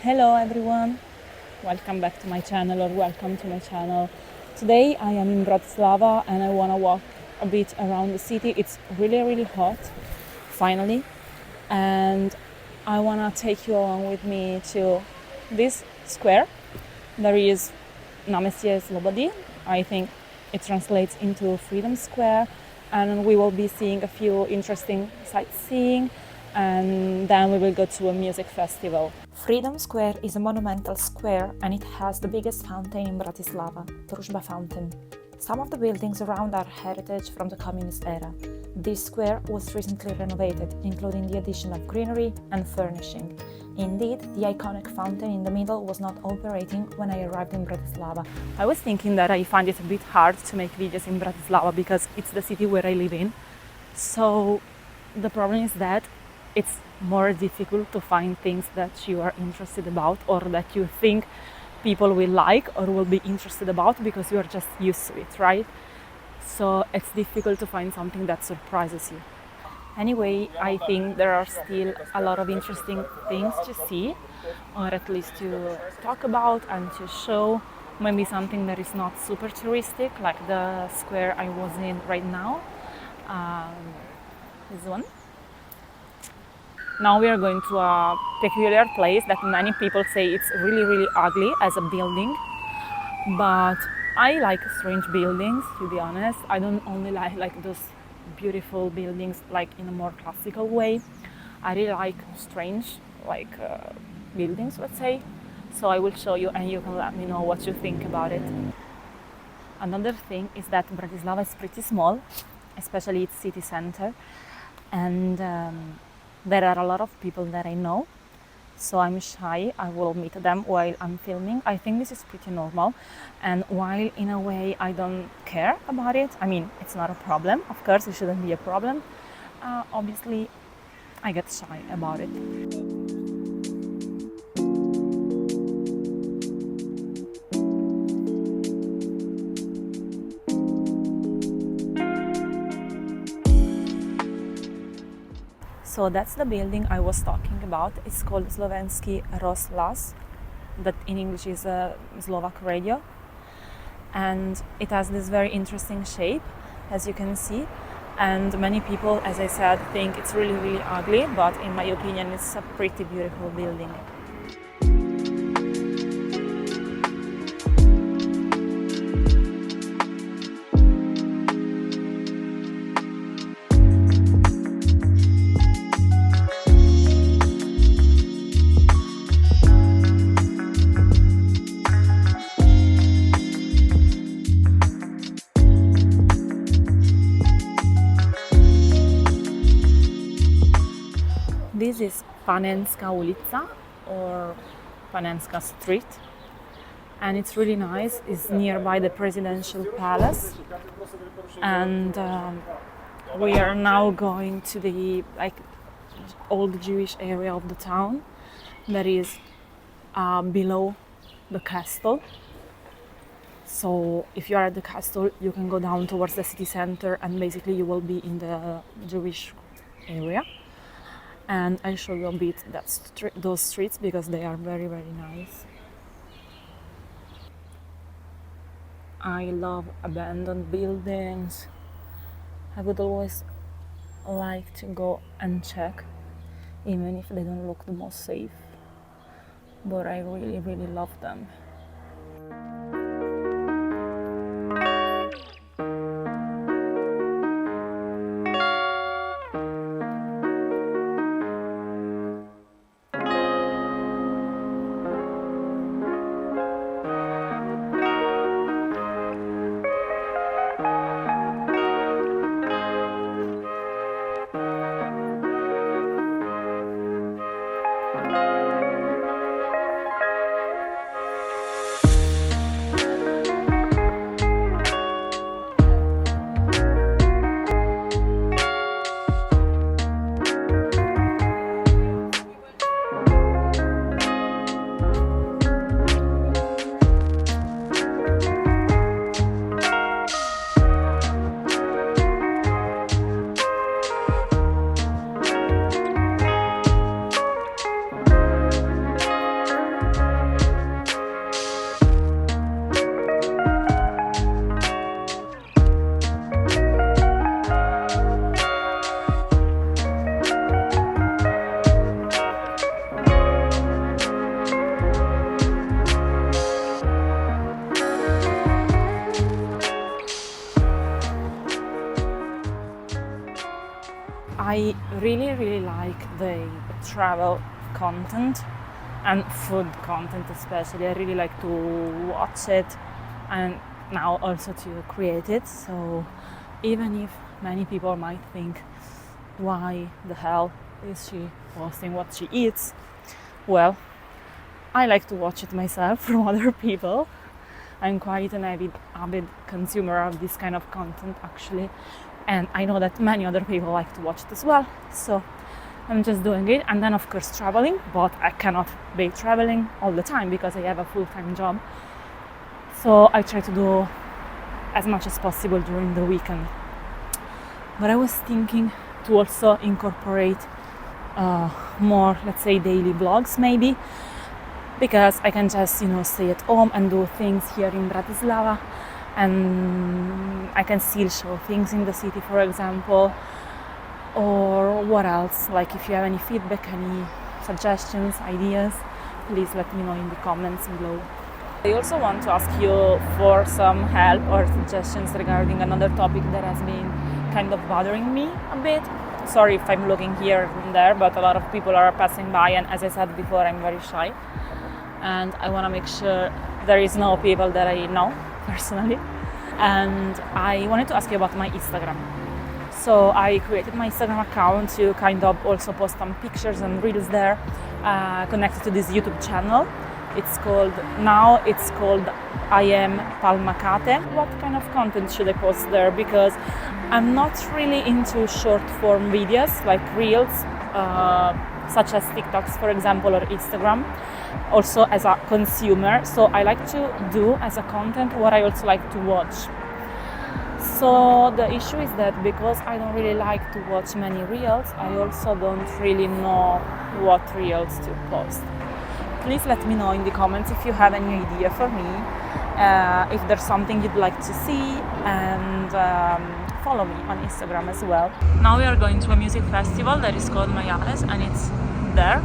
Hello everyone, welcome back to my channel or welcome to my channel. Today I am in Bratislava and I want to walk a bit around the city. It's really hot, finally, and I want to take you along with me to this square. There is náměstí Slobody. I think it translates into Freedom Square, and we will be seeing a few interesting sightseeing, and then we will go to a music festival. Freedom Square is a monumental square and it has the biggest fountain in Bratislava, Družba Fountain. Some of the buildings around are heritage from the communist era. This square was recently renovated, including the addition of greenery and furnishing. Indeed, the iconic fountain in the middle was not operating when I arrived in Bratislava. I was thinking that I find it a bit hard to make videos in Bratislava because it's the city where I live in. So the problem is that it's more difficult to find things that you are interested about or that you think people will like or will be interested about because you are just used to it, right? So it's difficult to find something that surprises you. Anyway, I think there are still a lot of interesting things to see, or at least to talk about and to show. Maybe something that is not super touristic, like the square I was in right now. This one. Now we are going to a peculiar place that many people say it's really ugly as a building, but I like strange buildings, to be honest. I don't only like those beautiful buildings like in a more classical way. I really like strange buildings, let's say. So I will show you and you can let me know what you think about it. Another thing is that Bratislava is pretty small, especially its city center, and there are a lot of people that I know, so I'm shy. I will meet them while I'm filming. I think this is pretty normal, and while in a way I don't care about it, I mean, it's not a problem. Of course, it shouldn't be a problem. Obviously, I get shy about it. So that's the building I was talking about. It's called Slovenský rozhlas, that in English is a Slovak radio. And it has this very interesting shape, as you can see. And many people, as I said, think it's really ugly, but in my opinion, it's a pretty beautiful building. This is Panenská ulica or Panenská Street, and it's really nice. It's nearby the presidential palace, and we are now going to the old Jewish area of the town that is below the castle. So if you are at the castle, you can go down towards the city center, and basically you will be in the Jewish area. And I show you a bit those streets because they are very nice. I love abandoned buildings. I would always like to go and check, even if they don't look the most safe. But I really love them. I really like the travel content and food content especially. I really like to watch it and now also to create it. So even if many people might think, why the hell is she posting what she eats? Well, I like to watch it myself from other people. I'm quite an avid consumer of this kind of content actually, and I know that many other people like to watch it as well, so I'm just doing it. And then of course traveling, but I cannot be traveling all the time because I have a full-time job, so I try to do as much as possible during the weekend. But I was thinking to also incorporate more, let's say, daily vlogs maybe, because I can just, stay at home and do things here in Bratislava, and I can still show things in the city, for example. Or what else? Like, if you have any feedback, any suggestions, ideas, please let me know in the comments below. I also want to ask you for some help or suggestions regarding another topic that has been kind of bothering me a bit. Sorry if I'm looking here and there, but a lot of people are passing by, and as I said before, I'm very shy. And I want to make sure there is no people that I know personally. And I wanted to ask you about my Instagram. So I created my Instagram account to kind of also post some pictures and reels there, connected to this YouTube channel. It's called I Am Palmacate. What kind of content should I post there? Because I'm not really into short form videos like reels, such as TikToks, for example, or Instagram, also as a consumer. So I like to do as a content what I also like to watch. So the issue is that because I don't really like to watch many reels, I also don't really know what reels to post. Please let me know in the comments if you have any idea for me, if there's something you'd like to see, and follow me on Instagram as well. Now we are going to a music festival that is called Mayales, and it's there.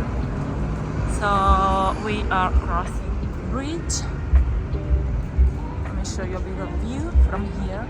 So we are crossing the bridge. Let me show you a bit of view from here.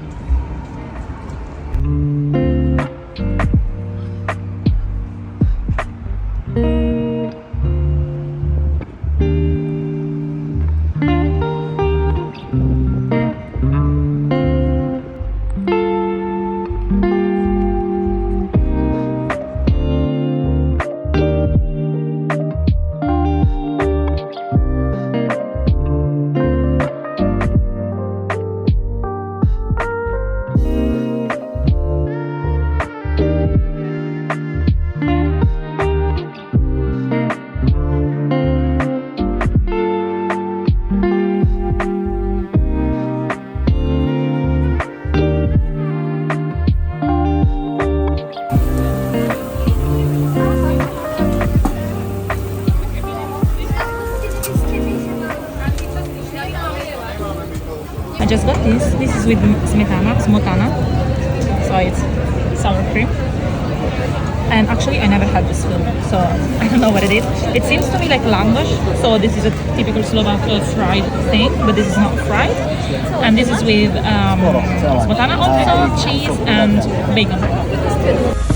I just got this. This is with smotana, so it's sour cream. And actually, I never had this food, so I don't know what it is. It seems to me like langosh, so this is a typical Slovak fried thing, but this is not fried. And this is with smotana also, cheese and bacon.